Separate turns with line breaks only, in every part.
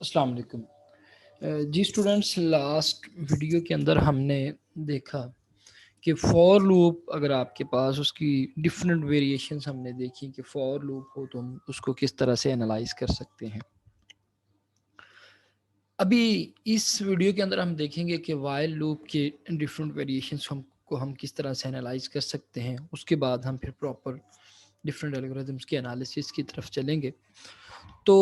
अस्सलाम वालेकुम। जी students, last video के अंदर हमने देखा कि फॉर लूप अगर आपके पास उसकी डिफरेंट वेरिएशंस हमने देखी कि फॉर लूप हो तो हम उसको किस तरह से एनालाइज कर सकते हैं। अभी इस वीडियो के अंदर हम देखेंगे कि वाइल लूप के डिफरेंट वेरिएशंस हम किस तरह से एनालाइज कर सकते हैं। उसके बाद हम फिर प्रॉपर डिफरेंट एल्गोरिथम्स के एनालिसिस की तरफ चलेंगे। तो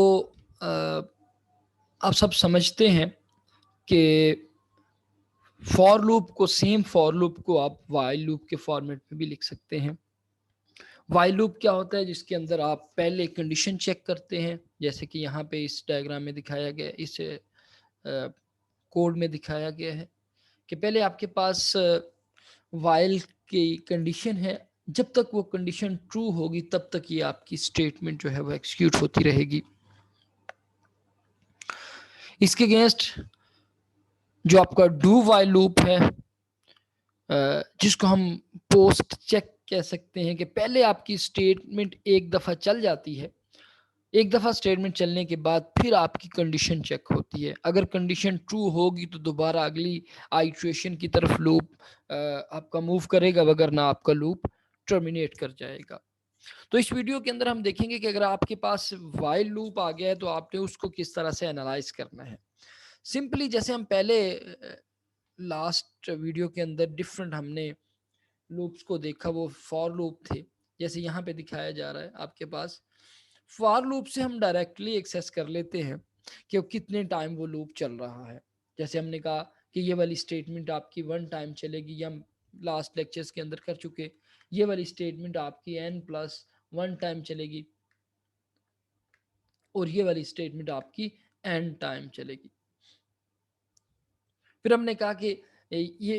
आप सब समझते हैं कि फॉर लूप को सेम फॉर लूप को आप वाइल लूप के फॉर्मेट में भी लिख सकते हैं। वाइल लूप क्या होता है? जिसके अंदर आप पहले कंडीशन चेक करते हैं, जैसे कि यहाँ पे इस डायग्राम में दिखाया गया, इस कोड में दिखाया गया है कि पहले आपके पास वाइल की कंडीशन है। जब तक वो कंडीशन ट्रू होगी तब तक ये आपकी स्टेटमेंट जो है वो एक्सिक्यूट होती रहेगी। इसके अगेंस्ट जो आपका डू वाइल लूप है, जिसको हम पोस्ट चेक कह सकते हैं, कि पहले आपकी स्टेटमेंट एक दफ़ा चल जाती है, एक दफ़ा स्टेटमेंट चलने के बाद फिर आपकी कंडीशन चेक होती है। अगर कंडीशन ट्रू होगी तो दोबारा अगली आइट्रेशन की तरफ लूप आपका मूव करेगा, वगरना आपका लूप टर्मिनेट कर जाएगा। तो इस वीडियो के अंदर हम देखेंगे कि अगर आपके पास वाइल लूप आ गया है तो आपने उसको किस तरह से एनालाइज करना है। सिंपली जैसे हम पहले लास्ट वीडियो के अंदर डिफरेंट हमने लूप्स को देखा, वो फॉर लूप थे। जैसे यहाँ पे दिखाया जा रहा है आपके पास, फॉर लूप से हम डायरेक्टली एक्सेस कर लेते हैं कि वो कितने टाइम वो लूप चल रहा है। जैसे हमने कहा कि ये वाली स्टेटमेंट आपकी 1 टाइम चलेगी, ये हम लास्ट लेक्चर्स के अंदर कर चुके। ये वाली स्टेटमेंट आपकी n+1 टाइम चलेगी और ये वाली स्टेटमेंट आपकी n टाइम चलेगी। फिर हमने कहा कि ये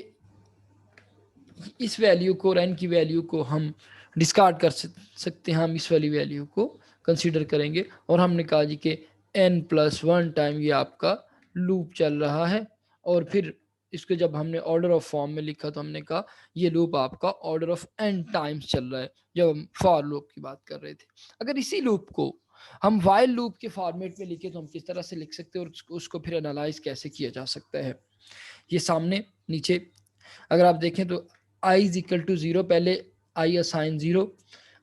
इस वैल्यू को और एन की वैल्यू को हम डिस्कार्ड कर सकते हैं, हम इस वाली वैल्यू को कंसीडर करेंगे। और हमने कहा जी कि n+1 टाइम ये आपका लूप चल रहा है। और फिर इसको जब हमने ऑर्डर ऑफ फॉर्म में लिखा तो हमने कहा ये लूप आपका ऑर्डर ऑफ n टाइम्स चल रहा है, जब हम फॉर लूप की बात कर रहे थे। अगर इसी लूप को हम वाइल लूप के फॉर्मेट में लिखे तो हम किस तरह से लिख सकते हैं और उसको फिर एनालाइज कैसे किया जा सकता है। ये सामने नीचे अगर आप देखें तो I is equal to zero, पहले आई असाइन ज़ीरो,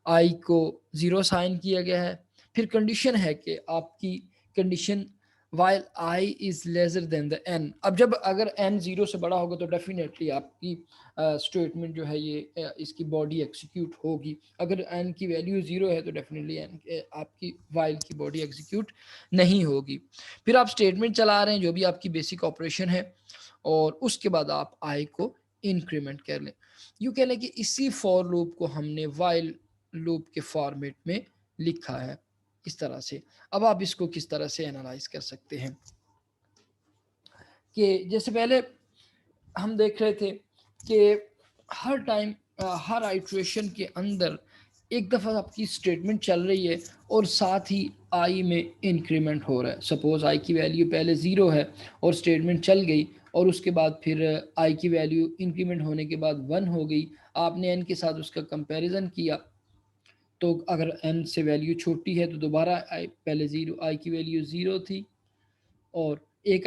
आई को ज़ीरो साइन किया गया है। फिर कंडीशन है कि आपकी condition while i is lesser than the n. अब जब अगर एन ज़ीरो से बड़ा होगा तो डेफिनेटली आपकी स्टेटमेंट जो है ये इसकी बॉडी एग्जीक्यूट होगी। अगर एन की वैल्यू ज़ीरो है तो डेफिनेटली एन आपकी वाइल की बॉडी एग्जीक्यूट नहीं होगी। फिर आप स्टेटमेंट चला रहे हैं जो भी आपकी बेसिक ऑपरेशन है, और उसके बाद आप आई को इंक्रीमेंट कर लें। यूँ कह लें कि इसी फॉर लूप को हमने वाइल लूप के फॉर्मेट में लिखा है इस तरह से। अब आप इसको किस तरह से एनालाइज कर सकते हैं कि जैसे पहले हम देख रहे थे कि हर टाइम हर आइट्रेशन के अंदर एक दफ़ा आपकी स्टेटमेंट चल रही है और साथ ही आई में इंक्रीमेंट हो रहा है। सपोज आई की वैल्यू पहले ज़ीरो है और स्टेटमेंट चल गई, और उसके बाद फिर आई की वैल्यू इंक्रीमेंट होने के बाद 1 हो गई। आपने एन के साथ उसका कंपैरिजन किया, तो अगर एन से वैल्यू छोटी है तो दोबारा आई पहले ज़ीरो, आई की वैल्यू ज़ीरो थी और एक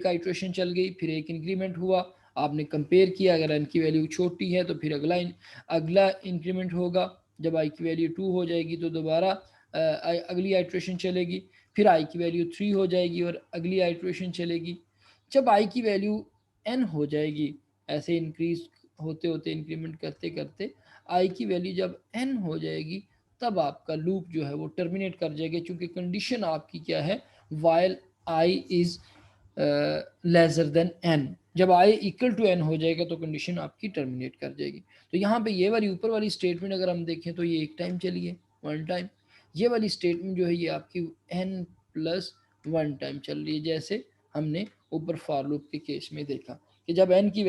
आइट्रेशन चल गई, फिर एक इंक्रीमेंट हुआ। आपने कंपेयर किया, अगर एन की वैल्यू छोटी है तो फिर अगला इंक्रीमेंट होगा। जब आई की वैल्यू 2 हो जाएगी तो दोबारा अगली आइट्रेशन चलेगी। फिर आई की वैल्यू 3 हो जाएगी और अगली आइट्रेशन चलेगी। जब आई की वैल्यू n हो जाएगी, ऐसे इंक्रीज होते होते इंक्रीमेंट करते करते आई की वैल्यू जब n हो जाएगी तब आपका लूप जो है वो टर्मिनेट कर जाएगा, क्योंकि कंडीशन आपकी क्या है, while i is lesser then n। जब आई इक्वल टू n हो जाएगा तो कंडीशन आपकी टर्मिनेट कर जाएगी। तो यहाँ पे ये वाली ऊपर वाली स्टेटमेंट अगर हम देखें तो ये एक टाइम चली है, 1 टाइम। ये वाली स्टेटमेंट जो है ये आपकी n+1 टाइम चल रही है, जैसे हमने ऊपर फॉर लूप के केस में देखा कि जब n की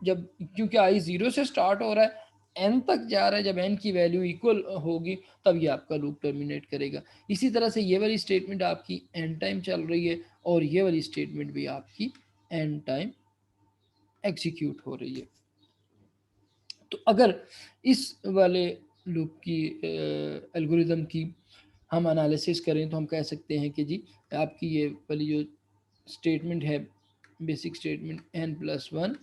जब क्योंकि आई ज़ीरो से स्टार्ट हो रहा है, n तक जा रहा है, जब n की वैल्यू इक्वल होगी तब ये आपका लूप टर्मिनेट करेगा। इसी तरह से ये वाली स्टेटमेंट आपकी n टाइम चल रही है और ये वाली स्टेटमेंट भी आपकी n टाइम एग्जीक्यूट हो रही है। तो अगर इस वाले लूप की एल्गोरिदम की हम एनालिसिस करें तो हम कह सकते हैं कि जी आपकी ये वाली जो स्टेटमेंट है, बेसिक स्टेटमेंट n+1,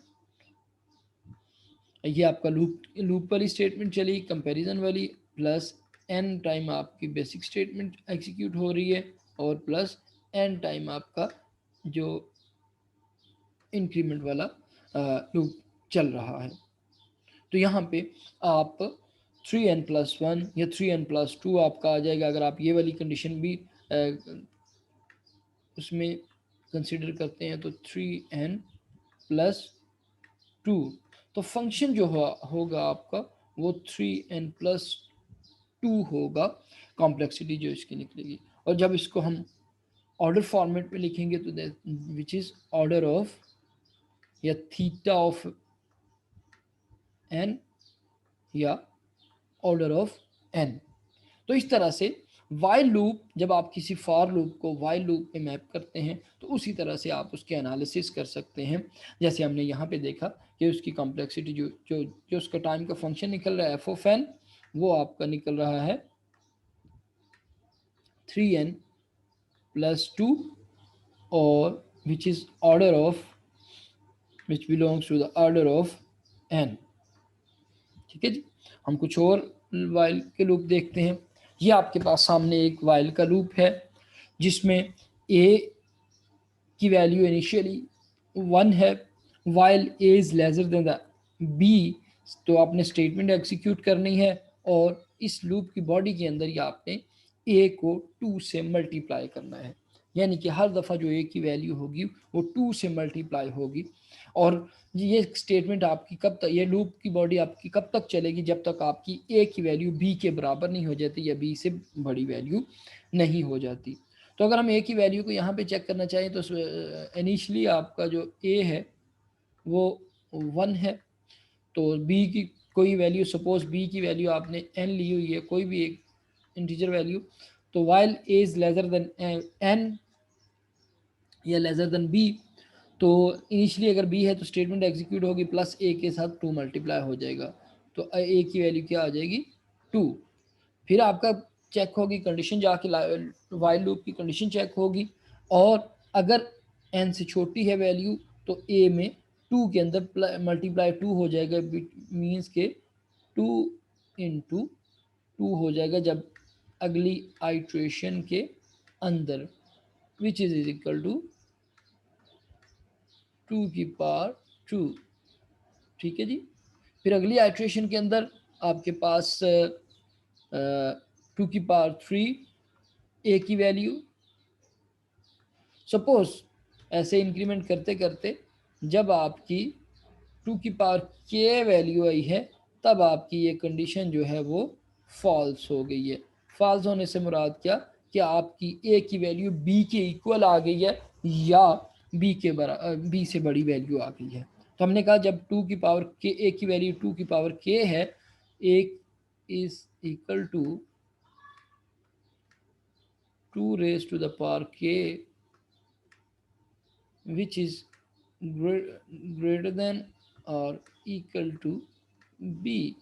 ये आपका लूप वाली स्टेटमेंट चली, कंपैरिजन वाली, प्लस n टाइम आपकी बेसिक स्टेटमेंट एग्जीक्यूट हो रही है, और प्लस n टाइम आपका जो इंक्रीमेंट वाला लूप चल रहा है। तो यहाँ पे आप 3n+1 या 3n+2 आपका आ जाएगा। अगर आप ये वाली कंडीशन भी उसमें कंसिडर करते हैं तो 3n+2, तो फंक्शन जो होगा आपका वो 3n+2 होगा, कॉम्प्लेक्सिटी जो इसकी निकलेगी। और जब इसको हम ऑर्डर फॉर्मेट में लिखेंगे तो विच इज ऑर्डर ऑफ या थीटा ऑफ n या ऑर्डर ऑफ n। तो इस तरह से वाइल लूप, जब आप किसी फॉर लूप को वाइल लूप में मैप करते हैं तो उसी तरह से आप उसके एनालिसिस कर सकते हैं। जैसे हमने यहाँ पे देखा कि उसकी कॉम्प्लेक्सिटी जो जो जो उसका टाइम का फंक्शन निकल रहा है एफ ऑफ एन, वो आपका निकल रहा है 3n+2, और which is order of which belongs to the order of n। ठीक है जी। हम कुछ और वाइल के लूप देखते हैं। ये आपके पास सामने एक वाइल का लूप है जिसमें a की वैल्यू इनिशियली 1 है, while a is lesser than the b, तो आपने स्टेटमेंट एग्जीक्यूट करनी है, और इस लूप की बॉडी के अंदर ही आपने a को 2 से मल्टीप्लाई करना है। यानी कि हर दफ़ा जो a की वैल्यू होगी वो 2 से मल्टीप्लाई होगी। और ये स्टेटमेंट आपकी कब तक, ये लूप की बॉडी आपकी कब तक चलेगी, जब तक आपकी a की वैल्यू b के बराबर नहीं हो जाती या b से बड़ी वैल्यू नहीं हो जाती। तो अगर हम a की वैल्यू को यहाँ पे चेक करना चाहें तो इनिशियली आपका जो a है वो 1 है, तो b की कोई वैल्यू, सपोज b की वैल्यू आपने n ली हुई है, कोई भी एक इंटीजर वैल्यू, तो while a is lesser then n या लेसर देन b, तो इनिशियली अगर b है तो स्टेटमेंट एग्जीक्यूट होगी, प्लस a के साथ 2 मल्टीप्लाई हो जाएगा, तो a की वैल्यू क्या आ जाएगी 2। फिर आपका चेक होगी कंडीशन, जाके वाइल लूप की कंडीशन चेक होगी, और अगर n से छोटी है वैल्यू तो a में 2 के अंदर मल्टीप्लाई 2 हो जाएगा, मीन्स के 2 इंटू 2 हो जाएगा जब अगली आइट्रेशन के अंदर, विच इज इक्वल टू 2 की पावर 2। ठीक है जी। फिर अगली आइट्रेशन के अंदर आपके पास 2 की पावर 3 a की वैल्यू, सपोज ऐसे इंक्रीमेंट करते करते जब आपकी 2 की पावर k वैल्यू आई है, तब आपकी ये कंडीशन जो है वो फॉल्स हो गई है। फॉल्स होने से मुराद क्या, कि आपकी a की वैल्यू b के इक्वल आ गई है, या b से बड़ी वैल्यू आ गई है। तो हमने कहा जब 2 की पावर k, a की वैल्यू 2 की पावर k है, a is equal to 2 raised to the power k, which is greater than or equal to b।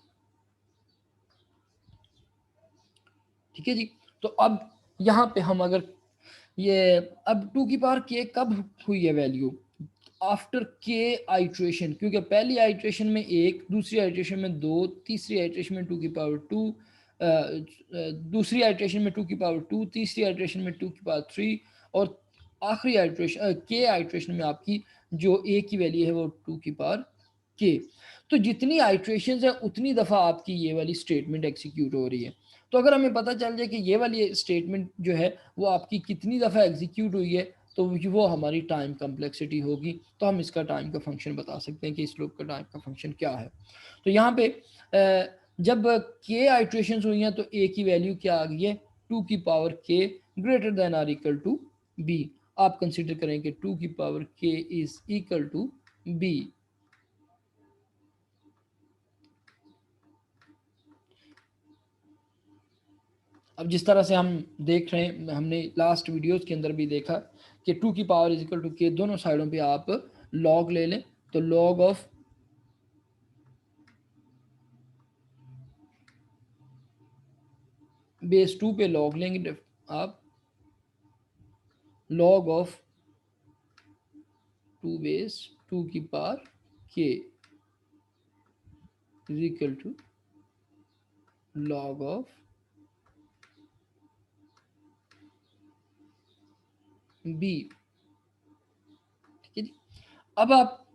ठीक है जी। तो अब यहाँ पे हम अगर ये, अब 2 की पावर k कब हुई है वैल्यू, आफ्टर k आइट्रेशन, क्योंकि पहली आइट्रेशन में 1, दूसरी आइट्रेशन में 2, तीसरी आइट्रेशन में 2 की पावर 2, दूसरी आइट्रेशन में 2 की पावर 2, तीसरी आइट्रेशन में 2 की पावर 3, और आखिरी आइट्रेशन के आइट्रेशन में आपकी जो a की वैल्यू है वो 2 की पावर k। तो जितनी आइट्रेशन है उतनी दफ़ा आपकी ये वाली स्टेटमेंट एग्जीक्यूट हो रही है। तो अगर हमें पता चल जाए कि ये वाली स्टेटमेंट जो है वो आपकी कितनी दफ़ा एग्जीक्यूट हुई है, तो वो हमारी टाइम कम्प्लेक्सिटी होगी। तो हम इसका टाइम का फंक्शन बता सकते हैं कि इस लूप का टाइम का फंक्शन क्या है। तो यहाँ पे जब k आइट्रेशन हुई हैं तो a की वैल्यू क्या आ गई है 2 की power k greater than or equal to b। आप कंसिडर करें कि 2 की power k is equal to b। अब जिस तरह से हम देख रहे हैं, हमने लास्ट वीडियोस के अंदर भी देखा कि 2 की power is equal to k, दोनों साइडों पे आप लॉग ले लें, तो लॉग ऑफ बेस 2 पे लॉग लेंगे आप, लॉग ऑफ 2 बेस 2 की power k is equal to log of b। ठीक है जी। अब आप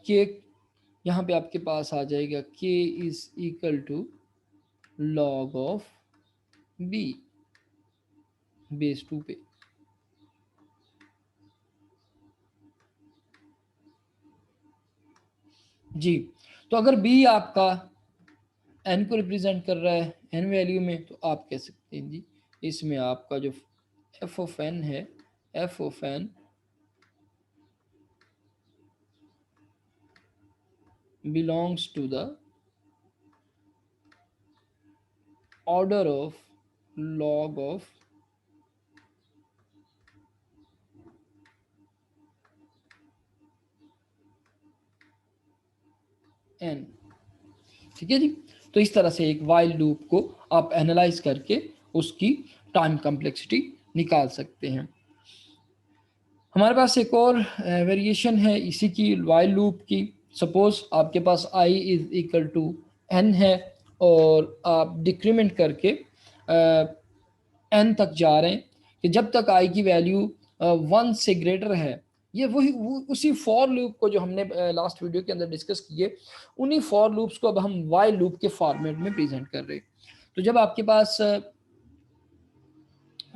k यहाँ पे आपके पास आ जाएगा k is equal to log of b base 2 पे। जी, तो अगर b आपका n को रिप्रेजेंट कर रहा है n वैल्यू में, तो आप कह सकते हैं जी इसमें आपका जो f ऑफ n है, f of n belongs to the order of log of n। ठीक है जी। तो इस तरह से एक वाइल लूप को आप एनालाइज करके उसकी टाइम कम्प्लेक्सिटी निकाल सकते हैं। हमारे पास एक और वेरिएशन है इसी की वाइल लूप की। सपोज आपके पास i is equal to n है और आप डिक्रीमेंट करके n तक जा रहे हैं कि जब तक i की वैल्यू 1 से ग्रेटर है। ये उसी फॉर लूप को जो हमने लास्ट वीडियो के अंदर डिस्कस किए, उन्हीं फॉर लूप्स को अब हम वाइल लूप के फॉर्मेट में प्रेजेंट कर रहे हैं। तो जब आपके पास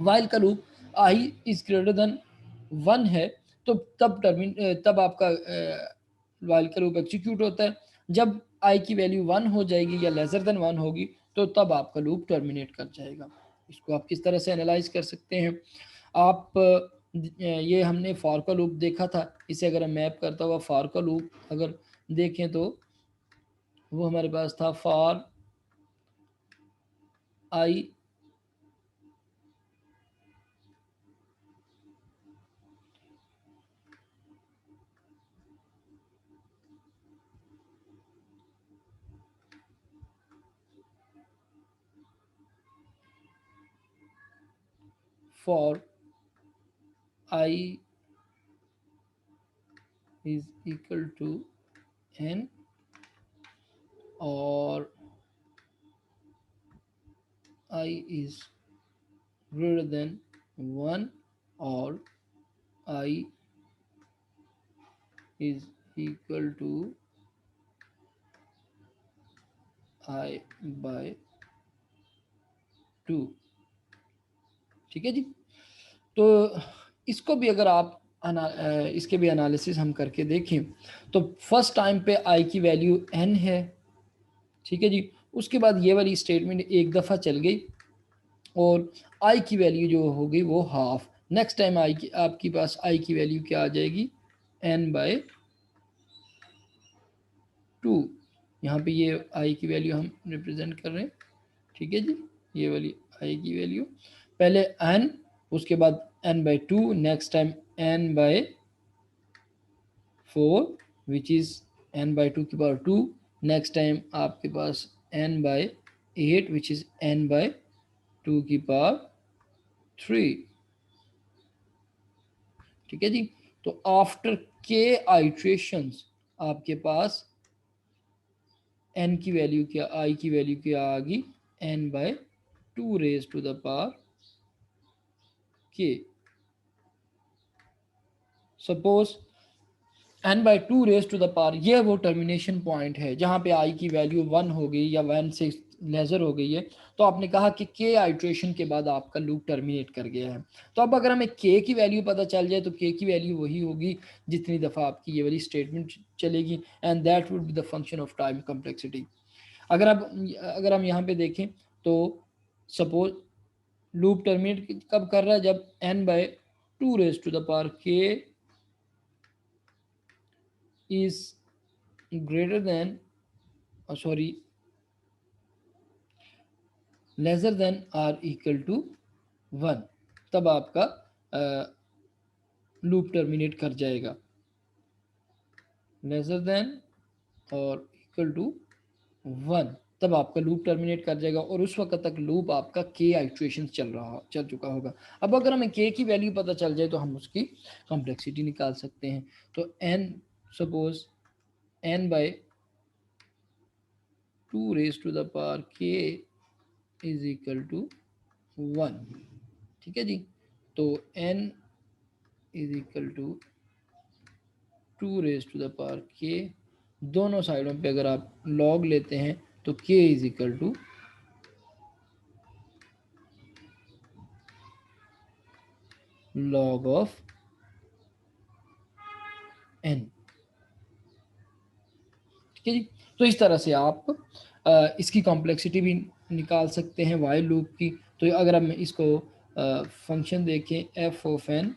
वाइल का loop i is greater then 1 है, तो तब आपका वाइल का लूप एग्जीक्यूट होता है। जब i की वैल्यू 1 हो जाएगी या लेसर देन 1 होगी, तो तब आपका लूप टर्मिनेट कर जाएगा। इसको आप किस तरह से एनालाइज कर सकते हैं? आप ये हमने फॉर का लूप देखा था, इसे अगर हम मैप करता हुआ फॉर का लूप अगर देखें तो वो हमारे पास था for i for I is equal to n or I is greater than 1 or I is equal to I by 2। ठीक है जी। तो इसको भी अगर आप इसके भी एनालिसिस हम करके देखें, तो फर्स्ट टाइम पे i की वैल्यू n है। ठीक है जी। उसके बाद ये वाली स्टेटमेंट एक दफ़ा चल गई और i की वैल्यू जो हो गई वो हाफ। नेक्स्ट टाइम i की आपके पास i की वैल्यू क्या आ जाएगी? n by 2। यहाँ पे ये i की वैल्यू हम रिप्रेजेंट कर रहे हैं। ठीक है जी। ये वाली i की वैल्यू पहले n, उसके बाद n by 2, next time n by 4 which is n by 2 की पावर 2, नेक्स्ट टाइम आपके पास n by 8 which is n by 2 की पावर 3। ठीक है जी। तो आफ्टर k आइट्रेशंस आपके पास n की वैल्यू क्या, i की वैल्यू क्या आ गई? n by 2 raise to the power k। Suppose n by 2 raise to the power, ये वो टर्मिनेशन पॉइंट है जहाँ पे i की वैल्यू 1 हो गई या 1 से लेजर हो गई है। तो आपने कहा कि k आइट्रेशन के बाद आपका लूप टर्मिनेट कर गया है। तो अब अगर हमें k की वैल्यू पता चल जाए, तो k की वैल्यू वही होगी जितनी दफ़ा आपकी ये वाली स्टेटमेंट चलेगी, and that would be the function of time complexity. अगर हम यहाँ पे देखें तो सपोज लूप टर्मिनेट कब कर रहा है? जब n by 2 raise to the power k is greater than sorry lesser than or equal to 1, तब आपका लूप टर्मिनेट कर जाएगा। लेसर देन और इक्वल टू 1, तब आपका लूप टर्मिनेट कर जाएगा और उस वक्त तक लूप आपका के आइट्रेशन चल चुका होगा। अब अगर हमें के की वैल्यू पता चल जाए तो हम उसकी कॉम्प्लेक्सिटी निकाल सकते हैं। तो n suppose n by 2 raise to the power k is equal to 1। ठीक है जी। तो n is equal to 2 raise to the power k, दोनों साइडों पे अगर आप लॉग लेते हैं तो k is equal to log of n। ठीक है जी। तो इस तरह से आप इसकी कॉम्प्लेक्सिटी भी निकाल सकते हैं वाइल लूप की। तो अगर हम इसको फंक्शन देखें f of n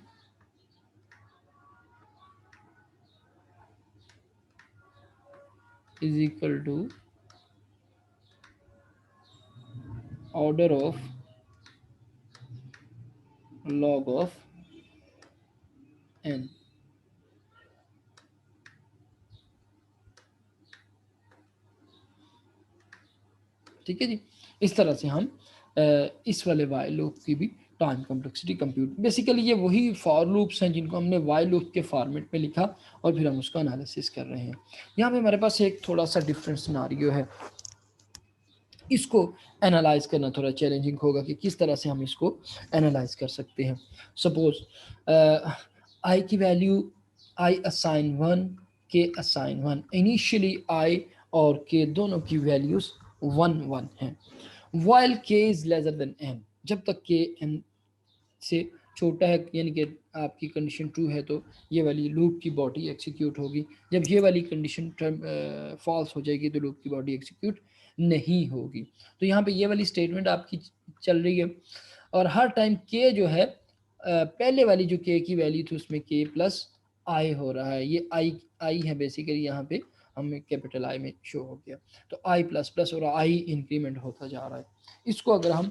is equal to order of log of n। ठीक है जी। इस तरह से हम इस वाले वाइल लूप की भी टाइम कॉम्प्लेक्सिटी कंप्यूट, बेसिकली ये वही फॉर लूप्स हैं जिनको हमने वाइल लूप के फॉर्मेट में लिखा और फिर हम उसका एनालिसिस कर रहे हैं। यहाँ पे हमारे पास एक थोड़ा सा डिफरेंट सिनारियो है, इसको एनालाइज करना थोड़ा चैलेंजिंग होगा कि किस तरह से हम इसको एनालाइज कर सकते हैं। सपोज आई की वैल्यू आई असाइन 1, के असाइन 1, इनिशियली आई और के दोनों की वैल्यूज 1 1 हैं। वाइल के इज लेसर देन n, जब तक के n से छोटा है यानी कि आपकी कंडीशन ट्रू है तो ये वाली लूप की बॉडी एग्जीक्यूट होगी। जब ये वाली कंडीशन फॉल्स हो जाएगी तो लूप की बॉडी एग्जीक्यूट नहीं होगी। तो यहाँ पे ये वाली स्टेटमेंट आपकी चल रही है और हर टाइम के जो है पहले वाली जो के की वैल्यू थी उसमें के प्लस आई हो रहा है। ये आई है बेसिकली, यहाँ पे हमें कैपिटल आई में शो हो गया। तो आई प्लस प्लस और आई इंक्रीमेंट होता जा रहा है। इसको अगर हम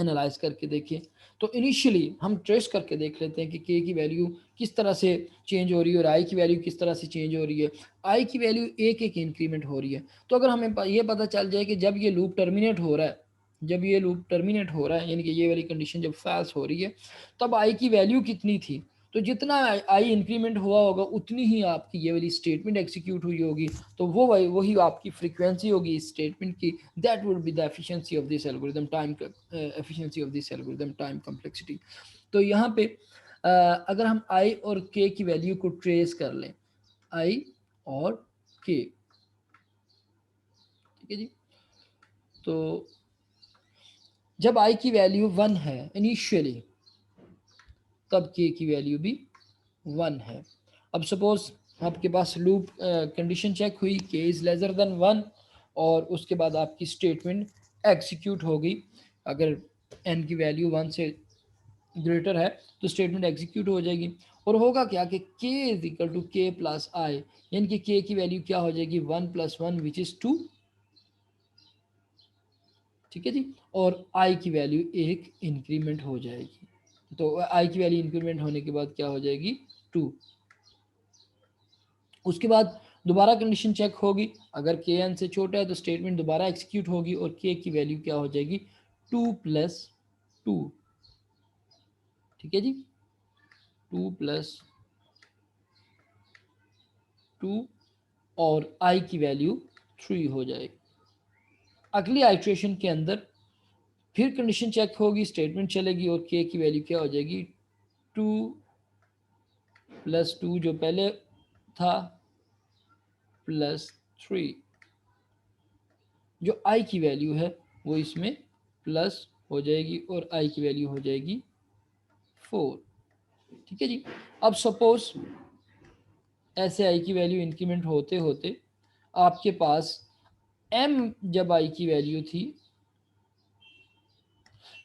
एनालाइज करके देखें तो इनिशियली हम ट्रेस करके देख लेते हैं कि के की वैल्यू किस तरह से चेंज हो रही है और आई की वैल्यू किस तरह से चेंज हो रही है। आई की वैल्यू एक एक इंक्रीमेंट हो रही है। तो अगर हमें ये पता चल जाए कि जब ये लूप टर्मिनेट हो रहा है, जब ये लूप टर्मिनेट हो रहा है यानी कि ये वाली कंडीशन जब फॉल्स हो रही है तब आई की वैल्यू कितनी थी, तो जितना आई इंक्रीमेंट हुआ होगा उतनी ही आपकी ये वाली स्टेटमेंट एग्जीक्यूट हुई होगी। तो वो वही आपकी फ्रीक्वेंसी होगी इस स्टेटमेंट की। That would be the efficiency of this algorithm time, efficiency of this algorithm time complexity. तो यहाँ पे अगर हम आई और के की वैल्यू को ट्रेस कर लें, आई और के, ठीक है जी। तो जब आई की वैल्यू 1 है इनिशियली तब के की वैल्यू भी 1 है। अब सपोज आपके पास लूप कंडीशन चेक हुई के इज लेसर देन 1 और उसके बाद आपकी स्टेटमेंट एग्जीक्यूट होगी। अगर n की वैल्यू 1 से ग्रेटर है तो स्टेटमेंट एग्जीक्यूट हो जाएगी और होगा क्या कि k इज इक्वल टू के प्लस आई, यानी कि k की वैल्यू क्या हो जाएगी 1 प्लस 1 विच इज 2। ठीक है जी। और i की वैल्यू एक इंक्रीमेंट हो जाएगी। तो i की वैल्यू इंक्रीमेंट होने के बाद क्या हो जाएगी 2। उसके बाद दोबारा कंडीशन चेक होगी, अगर के एन से छोटा है तो स्टेटमेंट दोबारा एग्जीक्यूट होगी और के की वैल्यू क्या हो जाएगी 2 प्लस 2। ठीक है जी, 2 प्लस 2 और आई की वैल्यू 3 हो जाएगी। अगली आइट्रेशन के अंदर फिर कंडीशन चेक होगी, स्टेटमेंट चलेगी और के की वैल्यू क्या हो जाएगी 2 प्लस 2 जो पहले था प्लस 3। जो आई की वैल्यू है वो इसमें प्लस हो जाएगी और आई की वैल्यू हो जाएगी 4। ठीक है जी। अब सपोज ऐसे आई की वैल्यू इंक्रीमेंट होते होते आपके पास m जब आई की वैल्यू थी,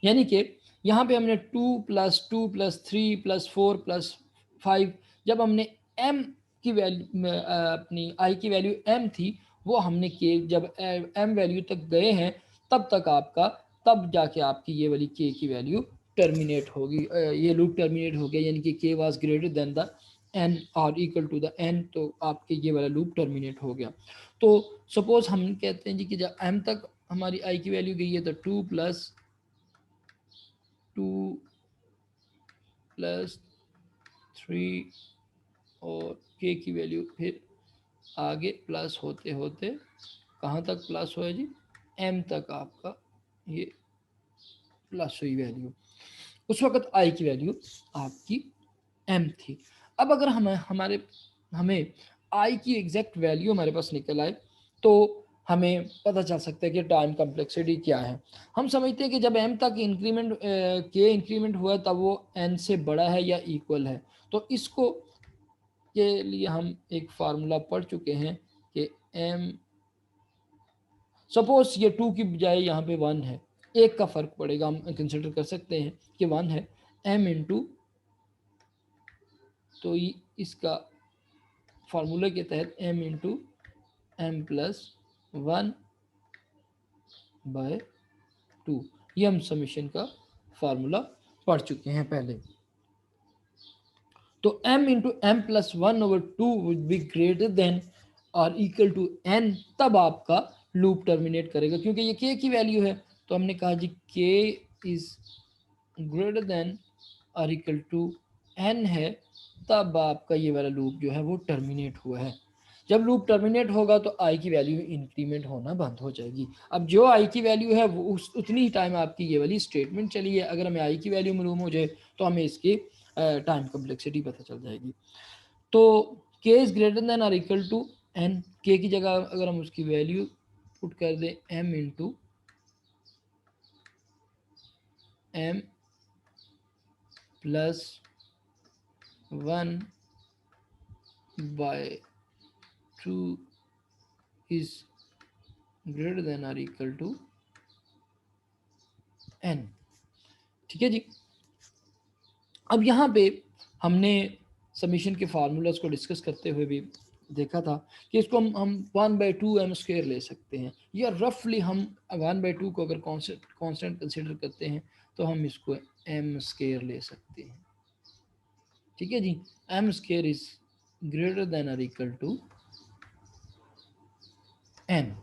यानी कि यहाँ पे हमने 2 प्लस 2 प्लस 3 प्लस 4 प्लस 5, जब हमने m की वैल्यू अपनी i की वैल्यू m थी वो हमने के जब m वैल्यू तक गए हैं तब तक आपका, तब जाके आपकी ये वाली k की वैल्यू टर्मिनेट होगी, ये लूप टर्मिनेट हो गया, यानी कि k was greater than the n और इक्वल टू द n, तो आपके ये वाला लूप टर्मिनेट हो गया। तो सपोज हम कहते हैं जी कि जब m तक हमारी i की वैल्यू गई है तो 2 प्लस 3 और k की वैल्यू फिर आगे प्लस होते होते कहाँ तक प्लस हुआ जी, m तक आपका ये प्लस हुई वैल्यू। उस वक्त i की वैल्यू आपकी m थी। अब अगर हमें i की एग्जैक्ट वैल्यू हमारे पास निकल आए तो हमें पता चल सकता है कि टाइम कम्प्लेक्सिटी क्या है। हम समझते हैं कि जब m तक इंक्रीमेंट k इंक्रीमेंट हुआ तब वो n से बड़ा है या इक्वल है। तो इसको के लिए हम एक फार्मूला पढ़ चुके हैं कि m, सपोज ये 2 की बजाय यहाँ पे 1 है, एक का फर्क पड़ेगा, हम कंसिडर कर सकते हैं कि 1 है, m इंटू, तो इसका फार्मूला के तहत m into m plus 1 by 2, ये हम समीशन का फार्मूला पढ़ चुके हैं पहले। तो m into m plus 1/2 would be greater than और इक्वल टू n, तब आपका लूप टर्मिनेट करेगा, क्योंकि ये k की वैल्यू है। तो हमने कहा जी k इज ग्रेटर देन और इक्वल टू n है, तब आपका ये वाला लूप जो है वो टर्मिनेट हुआ है। जब लूप टर्मिनेट होगा तो i की वैल्यू इंक्रीमेंट होना बंद हो जाएगी। अब जो i की वैल्यू है वो उतनी ही टाइम आपकी ये वाली स्टेटमेंट चली है। अगर हमें i की वैल्यू मालूम हो जाए तो हमें इसकी टाइम कम्प्लेक्सिटी पता चल जाएगी। तो k इज ग्रेटर देन और इक्वल टू n, k की जगह अगर हम उसकी वैल्यू पुट कर दें m into m plus 1 by 2 is greater than और इक्वल टू n। ठीक है जी। अब यहाँ पे हमने समीशन के फार्मूलाज को डिस्कस करते हुए भी देखा था कि इसको हम 1/2 m स्क्वायर ले सकते हैं, या रफली हम 1/2 को अगर कांस्टेंट कंसिडर करते हैं तो हम इसको m स्क्वायर ले सकते हैं। ठीक है जी, m square is greater than और इक्वल टू n।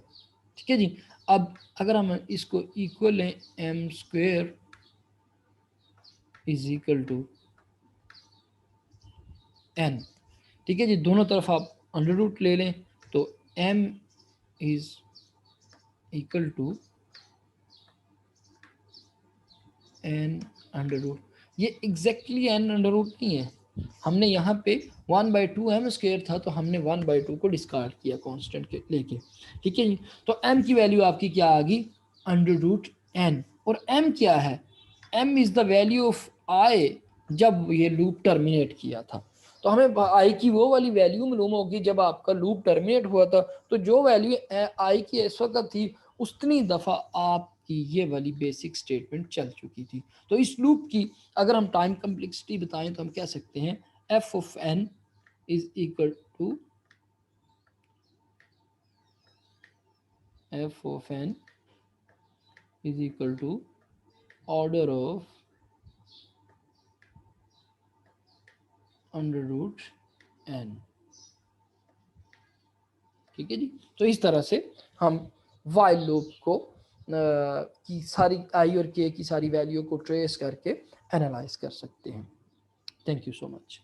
ठीक है जी। अब अगर हम इसको इक्वल लें m square is equal to n, ठीक है जी, दोनों तरफ आप अंडर रूट ले लें तो m is equal to n under root. ये एग्जैक्टली n अंडर रूट नहीं है, हमने यहाँ पे 1/2 m स्क्वायर था तो हमने 1/2 को डिस्कार्ड किया कांस्टेंट के लेके। ठीक है जी। तो m की वैल्यू आपकी क्या आ गई, अंडर रूट n। और m क्या है, m is the value of i जब ये लूप टर्मिनेट किया था। तो हमें i की वो वाली वैल्यू मालूम होगी जब आपका लूप टर्मिनेट हुआ था। तो जो वैल्यू i की इस वक्त थी उतनी दफ़ा आपकी ये वाली बेसिक स्टेटमेंट चल चुकी थी। तो इस लूप की अगर हम टाइम कम्प्लेक्सिटी बताएं तो हम कह सकते हैं f of n is equal to f of n is equal to order of under root n। ठीक है जी। तो इस तरह से हम वाइल लूप को की सारी आई और के की सारी वैल्यू को ट्रेस करके एनालाइज कर सकते हैं। Thank you so much.